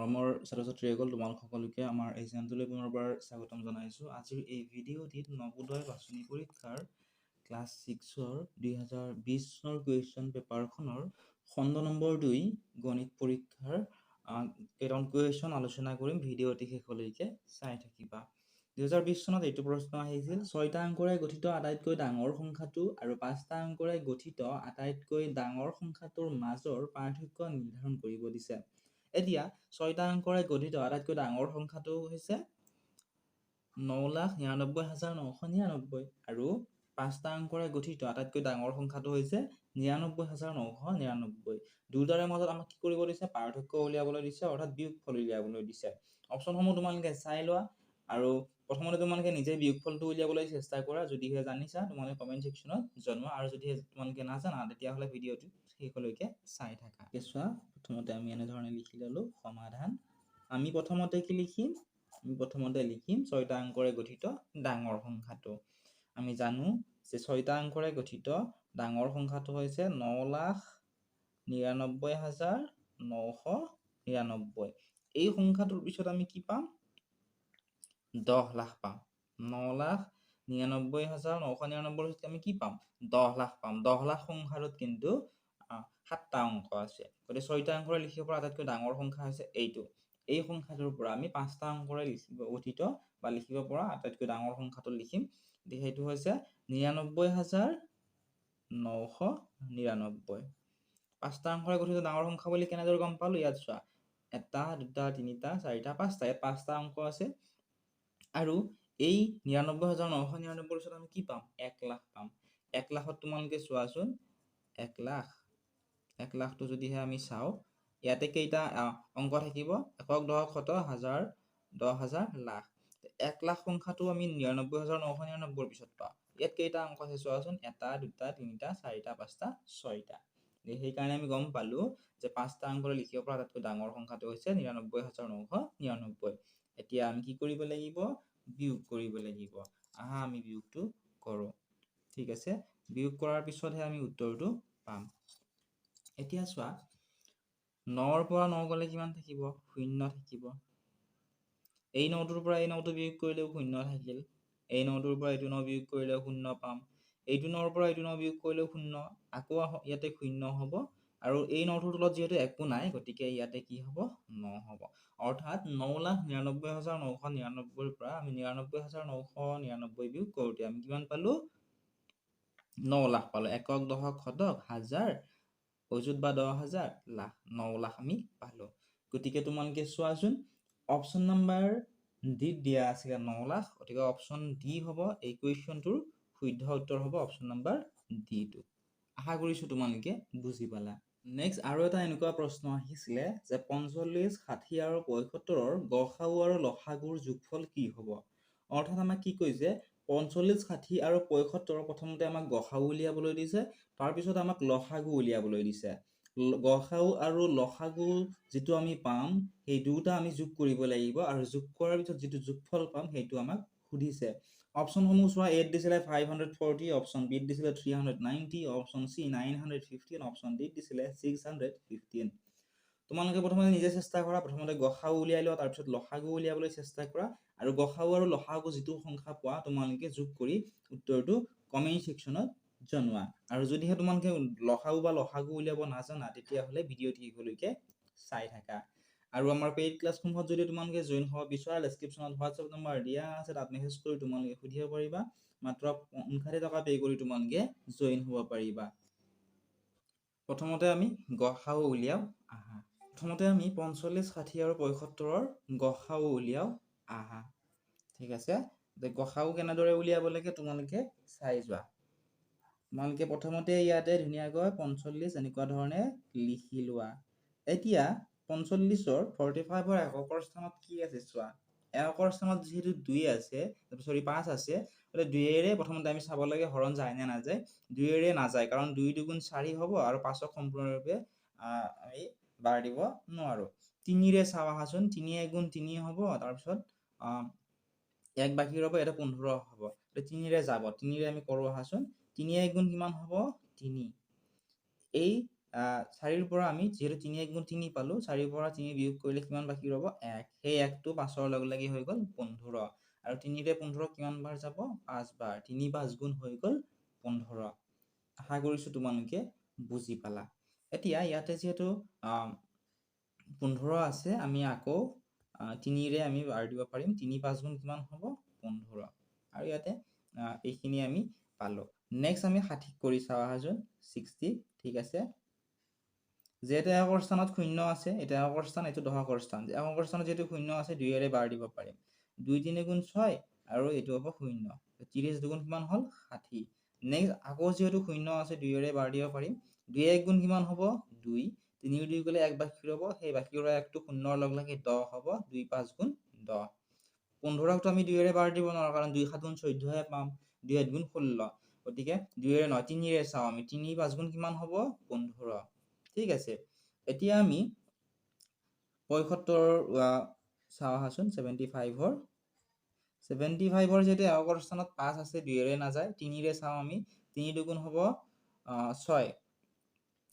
মৰমৰ ছাত্ৰ-ছাত্ৰীসকল তোমালোক সকলোকে আমাৰ এই চেনেলটোলৈ পুনৰবাৰ স্বাগতম জনাইছোঁ। আজিৰ এই ভিডিঅ'টিত নৱোদয় বাছনি পৰীক্ষাৰ ক্লাছ 6ৰ 2020 চনৰ কুৱেশ্যন পেপাৰখনৰ খণ্ড নম্বৰ 2 গণিত পৰীক্ষাৰ কেইটামান কুৱেশ্যন আলোচনা কৰিম। ভিডিঅ'টি শেষলৈকে চাই থাকিবা। 2020 চনত এইটো প্ৰশ্ন আহিছিল, 6টা অংকৰে গঠিত আটাইতকৈ ডাঙৰ সংখ্যাটো আৰু 5টা অংকৰে গঠিত আটাইতকৈ ডাঙৰ সংখ্যাটোৰ মাজৰ পাৰ্থক্য নিৰ্ধাৰণ কৰিব দিছে। এতিয়া 6টা অংকৰে গঠিত আটাইতকৈ ডাঙৰ সংখ্যাটো হৈছে 9,99,999 আৰু 5টা অংকৰে গঠিত আটাইতকৈ ডাঙৰ সংখ্যাটো হৈছে 99,999। দুয়োটাৰে মাজত আমাক কি কৰিব দিছে? পাৰ্থক্য উলিয়াবলৈ দিছে, অৰ্থাৎ বিয়োগফল উলিয়াবলৈ দিছে। অপশ্যনসমূহ তোমালোকে চাই লোৱা আৰু প্ৰথমতে তোমালোকে নিজে বিয়োগফলটো উলিয়াবলৈ চেষ্টা কৰা। যদিহে জানিছা তোমালোকে কমেণ্ট ছেকশ্যনত জনোৱা, আৰু যদিহে তোমালোকে নাজানা তেতিয়াহ'লে ভিডিঅ'টো শেষলৈকে চাই থাকা। চোৱা, প্ৰথমতে আমি এনেধৰণে লিখি ল'লোঁ সমাধান। আমি প্ৰথমতে কি লিখিম? আমি প্ৰথমতে লিখিম 6টা অংকৰে গঠিত ডাঙৰ সংখ্যাটো। আমি জানো যে 6টা অংকৰে গঠিত ডাঙৰ সংখ্যাটো হৈছে 9,99,999। এই সংখ্যাটোৰ পিছত আমি কি পাম? 10 লাখ পাম। 9,99,999 পিছত আমি কি পাম? 10 লাখ পাম। 10 লাখ সংখ্যাটোত কিন্তু 7টা অংক আছে। গতিকে 6টা অংকৰে লিখিব পৰা আটাইতকৈ ডাঙৰ সংখ্যা হৈছে এইটো। এই সংখ্যাটোৰ পৰা আমি 5টা অংকৰে গঠিত বা লিখিব পৰা আটাইতকৈ ডাঙৰ সংখ্যাটো লিখিম। সেইটো হৈছে 99,999। 5টা অংকৰে গঠিত ডাঙৰ সংখ্যা বুলি কেনেদৰে গম পালো? ইয়াত চোৱা, 1, 2, 3, 4, 5টা। ইয়াত 5টা অংক আছে আৰু এই 99,999 পিছত আমি কি পাম? 1 লাখ পাম। 1 লাখত তোমালোকে চোৱাচোন, 1 লাখ। 1 লাখটো যদিহে আমি চাওঁ, ইয়াতে কেইটা অংক থাকিব? একক, দশক, শতক, হাজাৰ, 10,000, লাখ। 1 লাখ সংখ্যাটো আমি 99,999 পিছত পাওঁ। ইয়াত কেইটা অংক আছে চোৱাচোন, 1, 2, 3, 4, 5টা, 6টা। সেইকাৰণে আমি গম পালো যে 5টা অংকৰে লিখিব পৰা আটাইতকৈ ডাঙৰ সংখ্যাটো হৈছে 99,999। এতিয়া আমি কি কৰিব লাগিব? বিয়োগ কৰিব লাগিব। আহা আমি বিয়োগটো কৰোঁ। ঠিক আছে, বিয়োগ কৰাৰ পিছতহে আমি উত্তৰটো পাম। এতিয়া চোৱা, 9ৰ পৰা 9 গ'লে কিমান থাকিব? 0 থাকিব। এই 9টোৰ পৰা এই 9টো বিয়োগ কৰিলেও 0 থাকিল। এই 9টোৰ পৰা এইটো 9 বিয়োগ কৰিলেও 0 পাম। এইটো 9ৰ পৰা এইটো 9 বিয়োগ কৰিলেও 0। আকৌ ইয়াতে 0 হ'ব, আৰু এই 9টোৰ তলত যিহেতু একো নাই, গতিকে ইয়াতে কি হ'ব? 9 হ'ব। অৰ্থাৎ 9,99,999ৰ পৰা আমি 99,999 বিয়োগ কৰোঁতে আমি কিমান পালো? 9 লাখ পালো। একক, দশক, শতক, হাজাৰ, অযুত বা 10,000, লাখ। 9 লাখ আমি পালো। গতিকে তোমালোকে চোৱাচোন, অপশ্যন নাম্বাৰ ডিত দিয়া আছিলে 9 লাখ, গতিকে অপশ্যন ডি হ'ব এই কুৱেশ্যনটোৰ শুদ্ধ উত্তৰ হ'ব অপশ্যন নাম্বাৰ ডিটো। আশা কৰিছোঁ তোমালোকে বুজি পালা। নেক্সট আৰু এটা এনেকুৱা প্ৰশ্ন আহিছিলে যে 45, 60 আৰু 75ৰ গসাগু আৰু লসাগুৰ যোগফল কি হ'ব? অৰ্থাৎ আমাক কি কৈছে? 45, 60 আৰু 75 প্ৰথমতে আমাক গসাগু উলিয়াবলৈ দিছে, তাৰপিছত আমাক লসাগু উলিয়াবলৈ দিছে। গসাগু আৰু লসাগু যিটো আমি পাম, সেই দুটা আমি যোগ কৰিব লাগিব, আৰু যোগ কৰাৰ পিছত যিটো যোগফল পাম সেইটো আমাক সুধিছে। অপশ্যনসমূহ চোৱা, এত দিছিলে 540, অপশ্যন বিত দিছিলে 390, অপশ্যন চি 915, অপশ্যন ডিত দিছিলে 615। তোমালোকে প্ৰথমতে নিজে চেষ্টা কৰা, প্ৰথমতে গসাগু উলিয়াই লোৱা, তাৰপিছত লসাগু উলিয়াবলৈ চেষ্টা কৰা, আৰু গসাগু আৰু লসাগু যিটো সংখ্যা পোৱা তোমালোকে যোগ কৰি উত্তৰটো কমেণ্ট ছেকশ্যনত জনোৱা। আৰু যদিহে তোমালোকে লসাগু বা লসাগু উলিয়াব নাজানা তেতিয়াহ'লে ভিডিঅ'টি শেষলৈকে চাই থাকা। আৰু আমাৰ পেইড ক্লাছসমূহত যদি তোমালোকে জইন হ'ব বিচৰা, ডেছক্ৰিপশ্যনত হোৱাটছএপ নম্বৰ দিয়া আছে, তাত মেছেজ কৰি তোমালোকে সুধিব পাৰিবা। মাত্ৰ 59 টকা পে' কৰি তোমালোকে জইন হ'ব পাৰিবা। প্ৰথমতে আমি গসাগু উলিয়াও আহা। প্ৰথমতে আমি 45, 60 আৰু 75ৰ গসাগু উলিয়াও আহা। ঠিক আছে, গসাগু কেনেদৰে উলিয়াব লাগে তোমালোকে চাই যোৱা। তোমালোকে প্ৰথমতে ইয়াতে ধুনীয়াকৈ 45 এনেকুৱা ধৰণে লিখি লোৱা। এতিয়া 45ৰ 45ৰ এককৰ স্থানত কি আছে চোৱা। এককৰ স্থানত যিহেতু 2 আছে, 5 আছে, গতিকে 2ৰে প্ৰথমতে আমি চাব লাগে হৰণ যায় নে নাযায়। 2ৰে নাযায়, কাৰণ 2 2 4 হ'ব, আৰু 5ক সম্পূৰ্ণৰূপে আমি বাৰ দিব নোৱাৰোঁ। 3ৰে চাওঁ আহাচোন, 3 × 3 হ'ব, তাৰপিছত 1 বাকী ৰ'ব, এটা 15 হ'ব। 3ৰে যাব, 3ৰে আমি কৰোঁ আহাচোন। 3 × 1 কিমান হ'ব? 3। এই 4ৰ পৰা আমি যিহেতু 3 1 গুণ 3 পালো 4ৰ পৰা 3 বিয়োগ কৰিলে কিমান বাকী ৰ'ব 1 সেই 1টো 5ৰ লগে লগে হৈ গ'ল 15 আৰু 3ৰে 15 কিমান বাৰ যাব 5 বাৰ 3 5 গুণ হৈ গ'ল 15 আশা কৰিছো তোমালোকে বুজি পালা এতিয়া ইয়াতে যিহেতু 15 আছে আমি আকৌ 3ৰে আমি বাৰ দিব পাৰিম 3 5 গুণ কিমান হ'ব 15 আৰু ইয়াতে এইখিনি আমি পালো নেক্সট আমি 60 কৰি চাওঁ আহাচোন 60 ঠিক আছে যেহেতু একৰ স্থানত শূন্য আছে এটা একৰ স্থান এইটো দশকৰ স্থান একৰ স্থানত যেহেতু শূন্য আছে 2ৰে বাৰ দিব পাৰিম 2 3 গুণ 6 আৰু এইটো হ'ব শূন্য 30 দুগুণ কিমান হ'ল 60 নেক্সট আকৌ যেহেতু শূন্য আছে 2ৰে বাৰ দিব পাৰিম 2 1 গুণ কিমান হ'ব 2 3 2 গ'লে 1 বাকী ৰ'ব সেই বাকী ৰ'ৱা 1টো শূন্যৰ লগে লগে 10 হ'ব 2 5 গুণ 10 15টো আমি 2ৰে বাৰ দিব নোৱাৰোঁ কাৰণ 2 7 গুণ 14 হে পাম 2 8 গুণ 16 গতিকে 2ৰে নহয় 3ৰে চাওঁ আমি 3 5 গুণ কিমান হ'ব 15 ঠিক আছে এতিয়া আমি 75ৰ চাওঁ আহাচোন 75ৰ যেহেতু একৰ স্থানত 5 আছে 2ৰে নাযায় 3ৰে চাওঁ আমি 3 দুগুণ হ'ব 6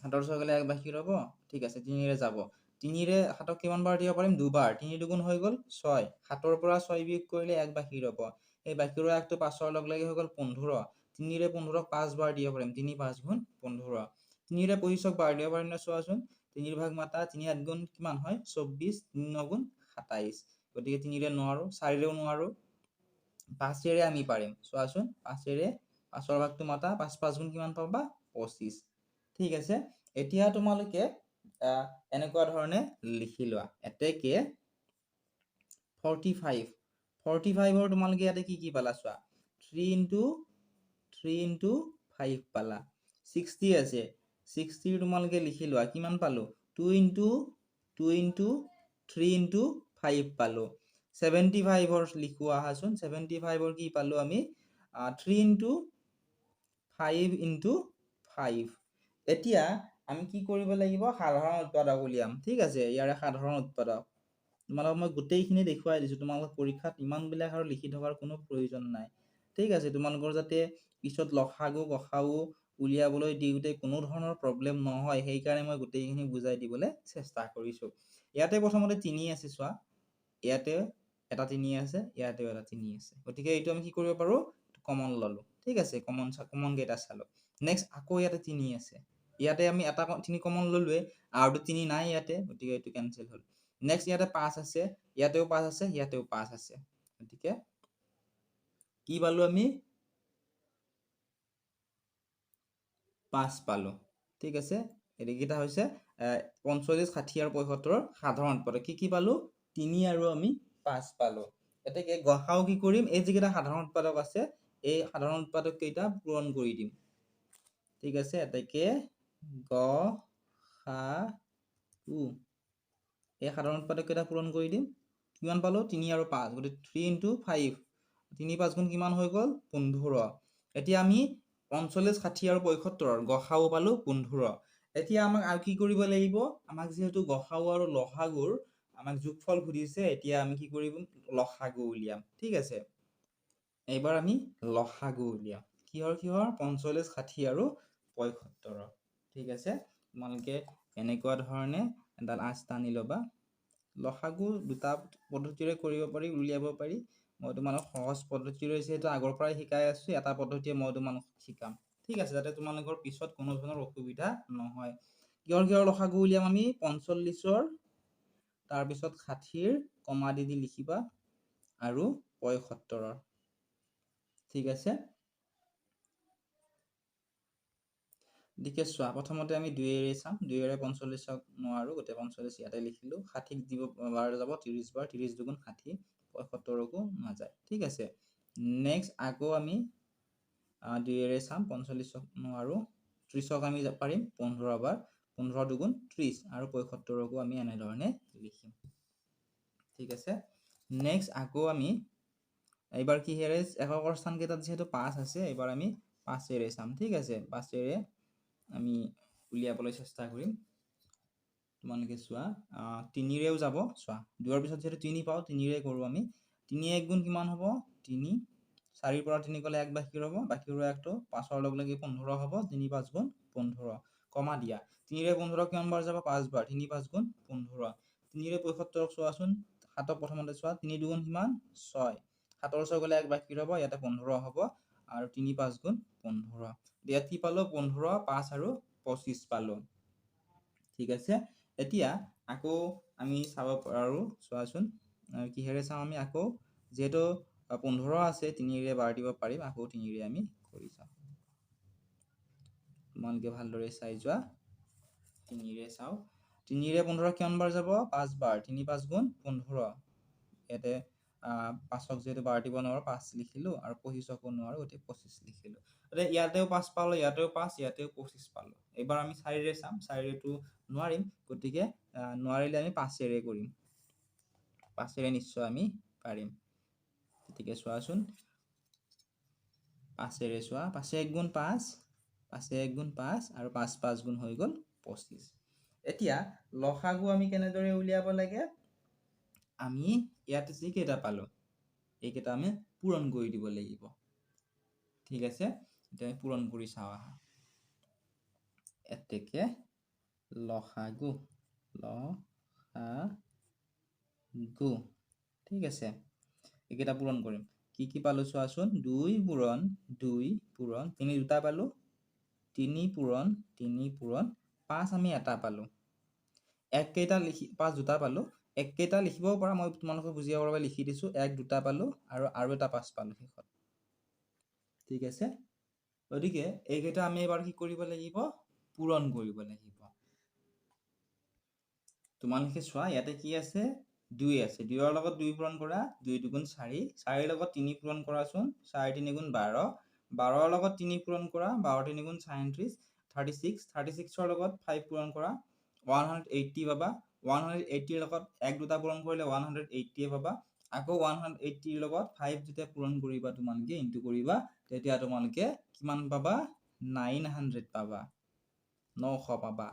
7ৰ 6 গ'লে 1 বাকী ৰ'ব ঠিক আছে 3ৰে যাব 3ৰে 7ক কিমান বাৰ দিব পাৰিম দুবাৰ 3 দুগুণ হৈ গ'ল 6 7ৰ পৰা 6 বিয়োগ কৰিলে 1 বাকী ৰ'ব এই বাকী ৰ'ৱা 1টো 5ৰ লগে লগে হৈ গ'ল 15 3ৰে 15ক 5 বাৰ দিব পাৰিম 3 5 গুণ 15 3ৰে 25ক বাৰ দিব পাৰিম নে চোৱাচোন 3ৰ ভাগ মাতা 3 8 গুণ কিমান হয় 24 3 9 গুণ 27 গতিকে 3ৰে নোৱাৰো 4ৰেও নোৱাৰো 5ৰে আমি পাৰিম চোৱাচোন 5ৰে 5ৰ ভাগটো মাতা 5 5 গুণ কিমান পাবা 25 ঠিক আছে এতিয়া তোমালোকে এনেকুৱা ধৰণে লিখি লোৱা এতেকে 45ৰ তোমালোকে ইয়াতে কি পালা চোৱা 3 into 5 পালা 60 আছে 60 তোমালোকে লিখি লোৱা কিমান পালো 2 into 3 into 5 পালো 75ৰ লিখো আহাচোন 75ৰ কি পালো আমি 3 into 5 into 5 এতিয়া আমি কি কৰিব লাগিব সাধাৰণ উৎপাদক উলিয়াম ঠিক আছে ইয়াৰে সাধাৰণ উৎপাদক তোমালোকক মই গোটেইখিনি দেখুৱাই দিছো তোমালোকৰ পৰীক্ষাত ইমানবিলাক আৰু লিখি থকাৰ কোনো প্ৰয়োজন নাই ঠিক আছে তোমালোকৰ যাতে পিছত লসাগু গসাগু উলিয়াবলৈ দিওঁতে কোনো ধৰণৰ প্ৰব্লেম নহয় সেইকাৰণে মই গোটেইখিনি বুজাই দিবলৈ চেষ্টা কৰিছো ইয়াতে প্ৰথমতে 3 আছে চোৱা ইয়াতে এটা 3 আছে ইয়াতেও এটা 3 আছে গতিকে এইটো আমি কি কৰিব পাৰো কমন ললো ঠিক আছে কমন কেইটা চালো নেক্সট আকৌ ইয়াতে 3 আছে ইয়াতে আমি এটা 3 কমন ললোৱে আৰু 3 নাই ইয়াতে গতিকে এইটো কেনসেল হ'ল নেক্সট ইয়াতে 5 আছে ইয়াতেও 5 আছে ইয়াতেও 5 আছে গতিকে কি পালো আমি 5 পালো ঠিক আছে এইকেইটা হৈছে 45 60 আৰু 75ৰ সাধাৰণ উৎপাদক কি পালো 3 আৰু আমি 5 পালো এতেকে গসাও কি কৰিম এই যিকেইটা সাধাৰণ উৎপাদক আছে এই সাধাৰণ উৎপাদক কেইটা পূৰণ কৰি দিম ঠিক আছে এতেকে গ সা উ এই সাধাৰণ উৎপাদক কেইটা পূৰণ কৰি দিম কিমান পালো 3 আৰু 5 গতিকে 3 into 5 3 5 গুণ কিমান হৈ গ'ল 15 এতিয়া আমি 45 60 আৰু 75ৰ গসাও পালো 15 এতিয়া আমাক আৰু কি কৰিব লাগিব আমাক যেহেতু গসাও আৰু লসাগুৰ আমাক যোগফল সুধিছে এতিয়া আমি কি কৰিম লসাগু উলিয়াম ঠিক আছে এইবাৰ আমি লসাগু উলিয়াম কিহৰ 45 60 আৰু 75 ঠিক আছে তোমালোকে এনেকুৱা ধৰণে এডাল আঁচ টানি ল'বা লসাগু দুটা পদ্ধতিৰে কৰিব পাৰি উলিয়াব পাৰি মই তোমালোক সহজ পদ্ধতিৰে যেহেতু আগৰ পৰাই শিকাই আছো এটা পদ্ধতিৰে মই তোমালোক শিকাম ঠিক আছে যাতে তোমালোকৰ পিছত কোনো ধৰণৰ অসুবিধা নহয় কিহৰ লসাগু উলিয়াম আমি 45ৰ তাৰপিছত 60ৰ কমা দি লিখিবা আৰু 75ৰ ঠিক আছে দিকে চোৱা প্ৰথমতে আমি 2ৰে চাম 2ৰে 45ক নোৱাৰো গোটে 45 ইয়াতে লিখিলো 60ক দিব বাৰ যাব 30 বাৰ 30 দুগুণ 60 75কো নাযায় ঠিক আছে নেক্সট আকৌ আমি 2ৰে চাম 45ক নোৱাৰো 30ক আমি পাৰিম 15 বাৰ 15 দুগুণ 30 আৰু 75কো আমি এনে ধৰণে লিখিম ঠিক আছে নেক্সট আকৌ আমি এইবাৰ কি হেৰে এককৰ স্থান কেইটাত যেহেতু 5 আছে এইবাৰ আমি 5ৰে চাম ঠিক আছে 5ৰে আমি উলিয়াবলৈ চেষ্টা কৰিম তোমালোকে চোৱা 3ৰেও যাব চোৱা 2ৰ পিছত যেহেতু 3 পাও 3ৰে কৰো আমি 3 1 গুণ কিমান হ'ব 3 4ৰ পৰা 3 গ'লে 1 বাকী ৰ'ব বাকী ৰ'ৱা 1টো 5ৰ লগে লগে 15 হ'ব 3 5 গুণ 15 কমা দিয়া 3ৰে 15 কিমান বাৰ যাব 5 বাৰ 3 5 গুণ 15 3ৰে 75 চোৱাচোন 7ক প্ৰথমতে চোৱা 3 2 কিমান 6 7ৰ 6 গ'লে 1 বাকি ৰ'ব ইয়াতে 15 হ'ব আৰু 3 5 গুণ 15 ইয়াত কি পালো 15 5 আৰু 25 পালো ঠিক আছে এতিয়া আকৌ আমি চাব পাৰো চোৱাচোন কিহেৰে চাম আমি আকৌ যেহেতু 15 আছে 3ৰে বাৰ দিব পাৰিম আকৌ 3ৰে আমি কৰি চাম তোমালোকে ভালদৰে চাই যোৱা 3ৰে চাও 3ৰে 15 কিমান বাৰ যাব 5 বাৰ 3 5 গুণ 15 ইয়াতে 5ক যেহেতু বাৰ দিব নোৱাৰো 5 লিখিলো আৰু 25কো নোৱাৰো গতিকে 25 লিখিলো ইয়াতেও 5 পালো ইয়াতেও 5 ইয়াতেও 25 পালো এবাৰ আমি 4ৰে চাম 4ৰেটো নোৱাৰিম গতিকে নোৱাৰিলে আমি 5ৰে কৰিম 5ৰে নিশ্চয় আমি পাৰিম গতিকে চোৱাচোন 5ৰে চোৱা 5 1 গুণ 5 5 1 গুণ 5 আৰু 5 5 গুণ হৈ গ'ল 25 এতিয়া লসাগু আমি কেনেদৰে উলিয়াব লাগে আমি ইয়াতে যি কেইটা পালো এইকেইটা আমি পূৰণ কৰি দিব লাগিব ঠিক আছে এতিয়া পূৰণ কৰি চাও আহা এতেকে লসাগু ঠিক আছে এইকেইটা পূৰণ কৰিম কি পালো চোৱাচোন 2 পূৰণ 2 পূৰণ 3 দুটা পালো 3 পূৰণ 5 আমি এটা পালো এক কেইটা লিখি 5 দুটা পালো এক কেইটা লিখিবও পাৰা মই তোমালোকক বুজিয়াবৰ বাবে লিখি দিছো এক দুটা পালো আৰু এটা 5 পালো শেষত ঠিক আছে গতিকে এইকেইটা আমি এবাৰ কি কৰিব লাগিব পূৰণ কৰিব লাগিব তোমালোকে চোৱা ইয়াতে কি আছে 2 আছে 2ৰ লগত 2 পূৰণ কৰা 2 2 গুণ 4 4ৰ লগত 3 পূৰণ কৰাচোন 4 3 গুণ 12 12ৰ লগত 3 পূৰণ কৰা 12 3 গুণ 36 36ৰ লগত 5 পূৰণ কৰা 180 পাবা 180ৰ লগত 1 দুটা পূৰণ কৰিলে 180 পাবা আকৌ 180ৰ লগত 5 যেতিয়া পূৰণ কৰিবা তোমালোকে ইনটু কৰিবা তেতিয়া তোমালোকে কিমান পাবা 900 পাবা 900 পাবা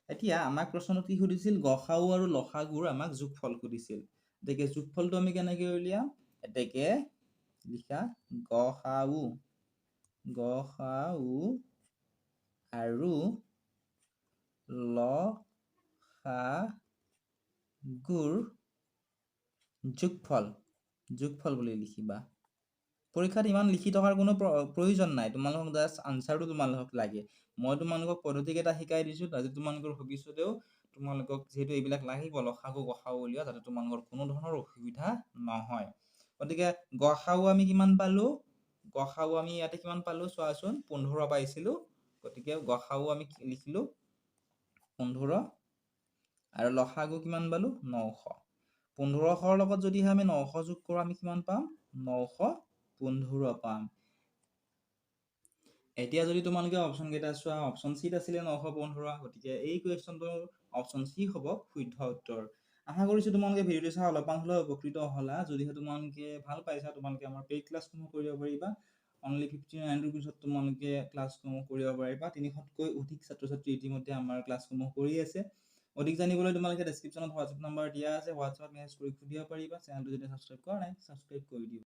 এতিয়া আমাক প্ৰশ্নটো কি সুধিছিল গসাউ আৰু লসাগুৰ আমাক যোগফল সুধিছিল এতেকে যোগফলটো আমি কেনেকৈ উলিয়াম এতেকে লিখা গসাউ আৰু লসাগুৰ যোগফল বুলি লিখিবা পৰীক্ষাত ইমান লিখি থকাৰ কোনো প্ৰয়োজন নাই তোমালোকক জাস্ট আনসাৰটো তোমালোকক লাগে মই তোমালোকক পদ্ধতিকেইটা শিকাই দিছো যাতে তোমালোকৰ ভৱিষ্যতেও তোমালোকক যেহেতু এইবিলাক লাগিব লসাগু গসাউ উলিওৱা যাতে তোমালোকৰ কোনো ধৰণৰ অসুবিধা নহয় গতিকে গসাউ আমি কিমান পালো গসাউ আমি ইয়াতে কিমান পালো চোৱাচোন 15 পাইছিলো গতিকে গসাউ আমি লিখিলো 15 আৰু লসাগু কিমান পালো 900 1500ৰ লগত যদি আমি 900 যোগ কৰো আমি কিমান পাম 915 পাম এতিয়া যদি তোমালোকে অপচন কেইটা চোৱা অপচন চিত আছিলে 915 গতিকে এই কোৱেশ্চনটো অপচন সি হ'ব শুদ্ধ উত্তৰ আশা কৰিছো তোমালোকে ভিডিঅটো চাই অলপমান হলেও উপকৃত হ'লা যদিহে তোমালোকে ভাল পাইছা তোমালোকে আমাৰ পেইড ক্লাছসমূহ কৰিব পাৰিবা অনলি 59 ৰুপিছত তোমালোকে ক্লাছসমূহ কৰিব পাৰিবা 300তকৈ অধিক ছাত্ৰ-ছাত্ৰী ইতিমধ্যে আমাৰ ক্লাছসমূহ কৰি আছে অধিক জানিবলৈ তোমালোকে ডেসক্ৰিপচনত WhatsApp নম্বৰ দিয়া আছে WhatsAppত মেছেজ কৰি সুধিব পাৰিবা চেনেলটো যদি সাবস্ক্ৰাইব কৰা নাই সাবস্ক্ৰাইব কৰি দিবা